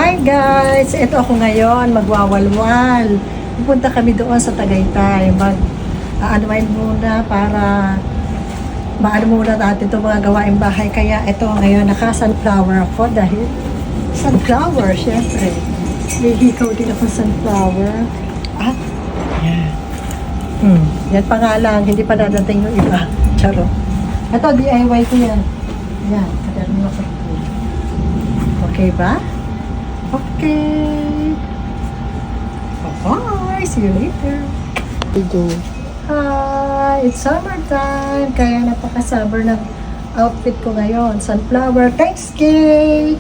Hi guys! Ito ako ngayon, magwawalwal. Pupunta kami doon sa Tagaytay. Mag-unwind muna para maano muna natin itong mga gawaing bahay. Kaya ito ngayon, naka-sunflower ako dahil sunflower, syempre. Hihikaw din ako sunflower. At, yan. Yan pa nga lang, hindi pa dadating yung iba. Charo. Ito, DIY ko yan. Yan, kadang ako. Okay ba? Okay. Bye-bye. See you later. Hi. It's summertime. Kaya napaka-summer ng outfit ko ngayon. Sunflower. Thanks, Kay.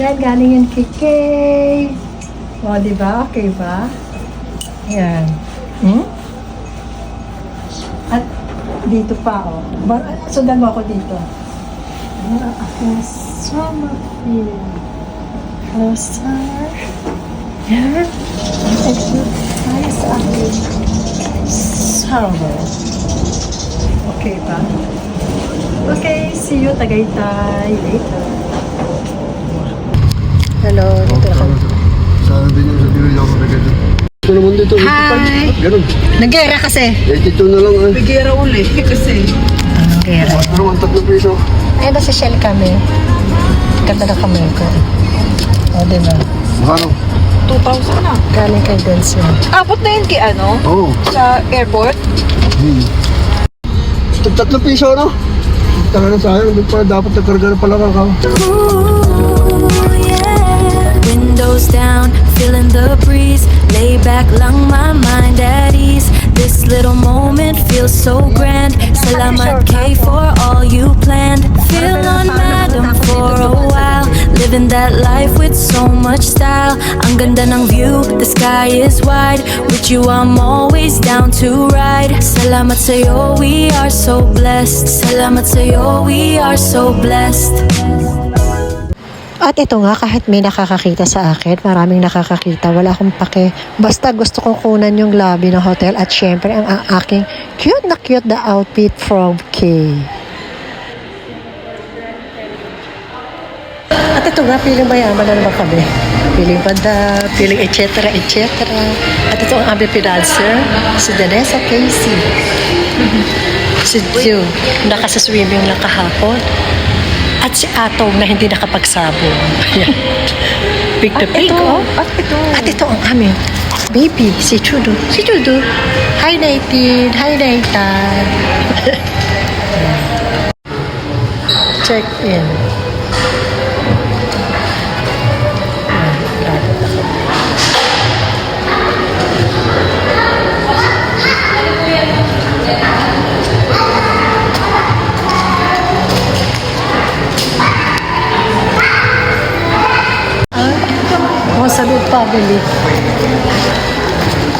Yan, galing yan kay Kay. O, diba? Okay ba? Yan. At dito pa, o. Sundan mo ako dito. Aking summer feel. Closer. Yan. Exercise aking summer. Okay ba? Okay, see you Tagaytay later. Hello, dito ako. Sana din yung sa Pinoy ako na gano'n. Ito naman dito. Hi! Ganun. Nag-gera kasi. 82 na lang. Bigera uli kasi. Nag-gera. Pero ang 3 piso. Ay, nasa Shell kami. Ganda na kami ko. O, diba? Mahalo. 2,000 na. Galing kay Dance yan. Abot na yun kay ano? Oo. Sa airport? Ito 3 piso, no? Taka na sayang. Doon pala dapat nagkarga na pala ka. Windows down, feeling the breeze. Lay back, lang my mind at ease. This little moment feels so grand. Salamat K for all you planned. Feel on madam for a while. Living that life with so much style. Ang ganda ng view, the sky is wide. With you I'm always down to ride. Salamat sa'yo, we are so blessed. Salamat sa'yo, we are so blessed. At ito nga, kahit may nakakakita sa akin, maraming nakakakita, wala akong pake. Basta gusto kong kunan yung lobby ng hotel at syempre ang aking cute na outfit from Kay. At ito nga, piling mayaman na naman kami. Piling banda, piling etc. At ito ang aming pinanser, si Danessa Casey. Si Joe, nakasa-swimming lang kahapon. At si Atong na hindi nakapagsabong. Ayan. Big the big, oh. At ito ang aming baby, si Chudo. Si Chudo. Hi, Nathan. Hi, Nathan. Check in. Salud family.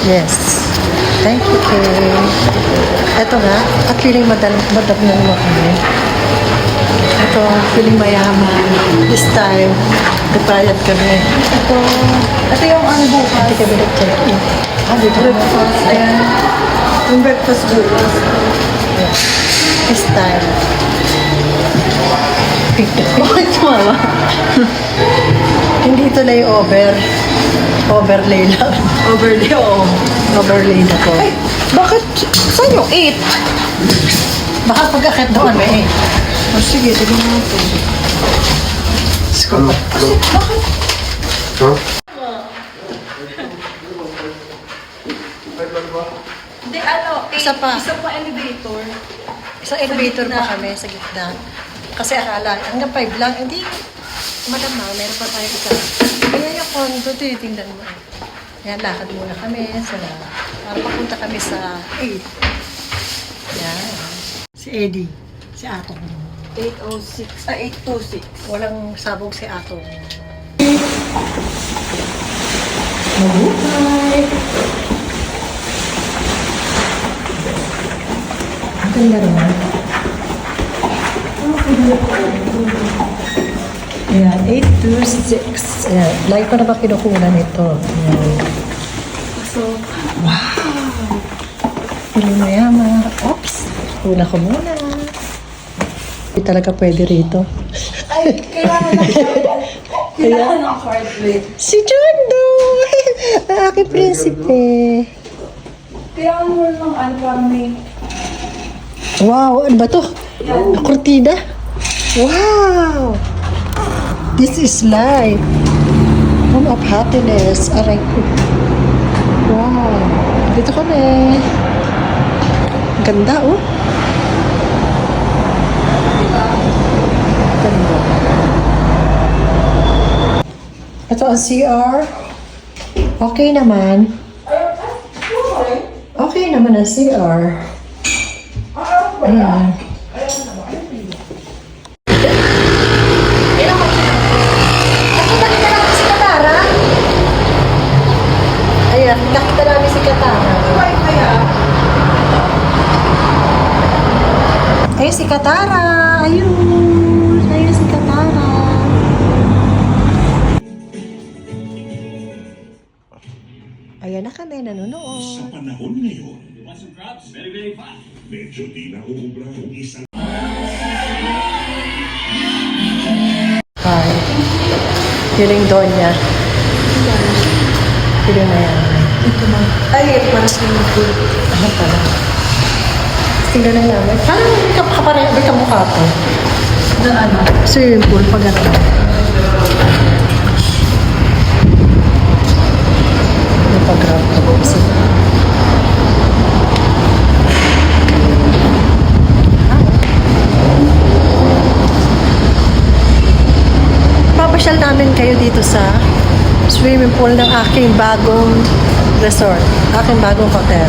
Yes. Thank you, Kay. Ito nga, at feeling madam na naman kami. Ito, feeling mayaman. This time, nagbayad kami. Ito yung ano bukas. Hindi kami nag-check-in. Dito Breakfast. Ayan. Yung breakfast bukas. Yeah. This time. Bakit tumawa? Hindi ito na yung overlay lang. Overlay, oo. Overlay na ko. Ay, bakit? Saan yung 8? Baka pagkakit doon, may Oh, sige, tignan mo ito. Ano? Bakit? Ha? Hindi, ano, Isa pa. Isa pa elevator. Isang elevator pa kami sa gitna. Kasi akala, hanggang 5 lang. Hindi, madam ma, meron pa tayo isa. Kaya yung condo, titingnan mo. Yan, lakad muna kami para papunta kami sa 8. Yan. Si Eddie, si Atong. 806. 826. Walang sabog si Atong. Mabuhay! Ang ganda naman. Ayan, 826. Ayan, like ko na ba kinukunan ito? Ayan. So, Wow! Piling mayaman. Oops! Kuna ko muna. Hindi talaga pwede rito. ay, kailangan lang siya. Kailangan ng card plate. Si Jondo! Ang aking prinsipe. Kailangan mo ng ano, parang may... Wow, ano ba to? Kortina? Wow! This is life. Home of happiness. Aray ko. Wow. Dito kami. Ganda, oh. Ganda. Ito ang CR. Okay naman. Okay naman ang CR. Ayan. Nakita namin si Katara. Ayan, nakita namin si Katara. Ayun si Katara. Ayun. Ayun si Katara. Ayan na kami, nanonood. Sa panahon ngayon, medyo di na uubra kung isang Hi. Feeling Donya. Feeling na yan. Ito na. Ay, parang swimming pool. Ano pala? Tingnan na namin. Parang may kamukha to. Na ano? Swimming pool pag ano. May pag-grab to. Papasyal namin kayo dito sa swimming pool ng aking bagong resort. Aking bagong hotel.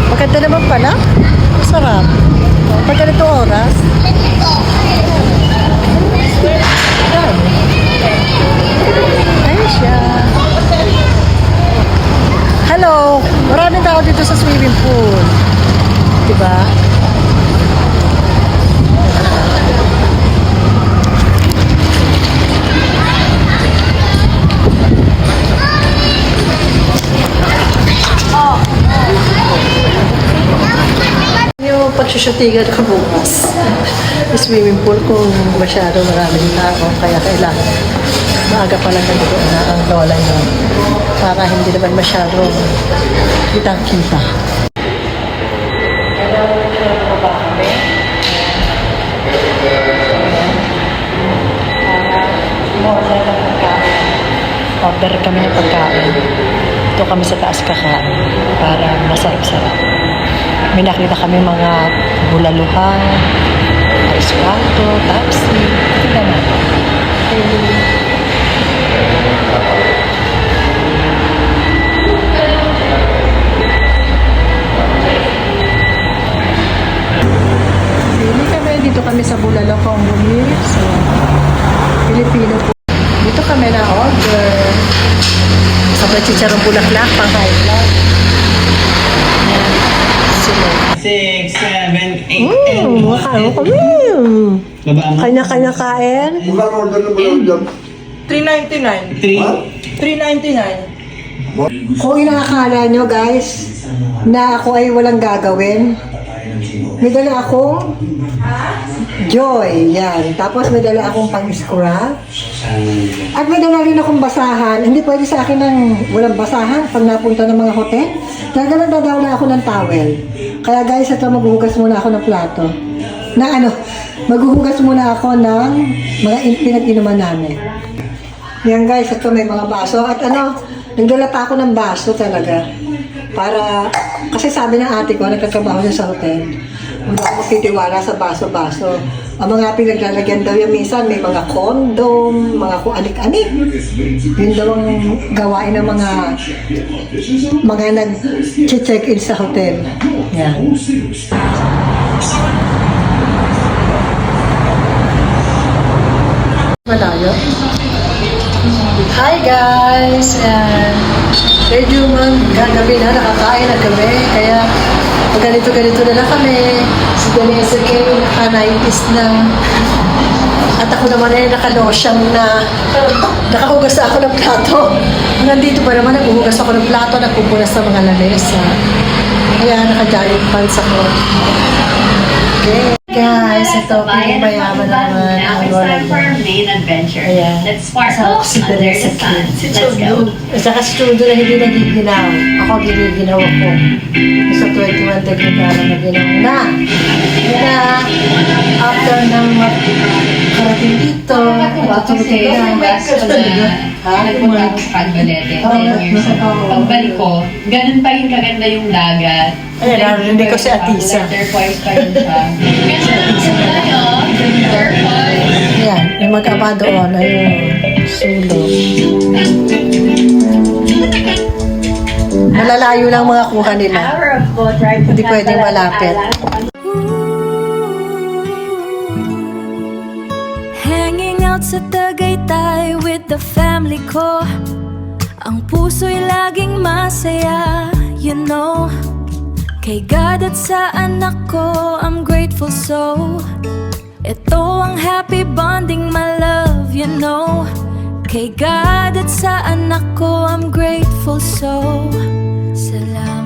Maganda naman pala. Masarap. Pag ganito oras. Yan. Ayun siya. Hello! Maraming tao dito sa swimming pool. Diba? Yung pagsushootingan ko bukas. Swimming pool kung masyado maraming tao, kaya kailangan maaga pa lang nandito na ang lola nyo para hindi naman masyado kitang-kita. Hello, ba kami? Para order ng pagkain. Order kami ng pagkain. Ito kami sa taas kakain para masarap-sarap. May nakita kami mga bulaluhan, ice plato, tapsi. Tingnan natin. Dito kami sa Bulalocong Bumili. So, Pilipino po. Dito kami na order. Sa chicharong bulaklak, pang high blood. Sila. 6, 7, 8, Ano kami? Baba mo. Kanya-kanya kain. Mukhang order na mo lang dyan. 399. 399. Kung inaakala nyo guys, na ako ay walang gagawin, may dala akong Joy, yan. Tapos may dala akong pang-scrub. At may dala rin akong basahan. Hindi pwede sa akin ng walang basahan pag napunta ng mga hotel. Dadala ako ng towel. Kaya guys, ito maghuhugas muna ako ng plato. Maghuhugas muna ako ng mga pinag-inuman namin. Yan guys, ito may mga baso. At nagdala pa ako ng baso talaga. Kasi sabi ng ate ko, nagtatrabaho siya sa hotel. Hindi ako magtitiwala sa baso-baso. Ang mga pinaglalagyan daw yan minsan, may mga condom, mga kung anik-anik. Yun daw ang gawain ng mga nag-check-in sa hotel. Yan. Malayo. Hi guys! Yan. Medyo gagabi na, nakakain na kami. Kaya ganito-ganito na lang kami. Si Vanessa Kay, naka-90s na. At ako naman ay nakalosyang na. Nakahugas na ako ng plato. Nandito pa naman, naghuhugas ako ng plato, nagpupunas sa mga lamesa. Kaya naka-giant pants ako. Okay. Guys, ito, pinagmayaman naman Now ang it's time for Roland. our main adventure. Ayan. Let's sparkle Sa under the sun. Let's go. At saka si Chudo na hindi nagiginaw. Ako giniginaw ako. Sa 21 degree na naginaw na. Yun na, after ng karating dito, matutulog na. Nagpunta ako sa Calvalete 10 years ago. Pagbalik ko, ganun pa rin kaganda yung dagat. Ayan, narinig ko si Atisa. Turquoise pa rin siya. Ganda na tayo. Turquoise. Yan, yung mag-ama doon ay yung sulog. Malalayo lang mga kuha nila. Hour of boat ride. Hindi pwedeng malapit. Hanging out sa Tagaytay with the family ko. Ang puso'y laging masaya, you know. Kay God at sa anak ko, I'm grateful so. Ito ang happy bonding, my love, you know. Kay God at sa anak ko, I'm grateful so. Salamat.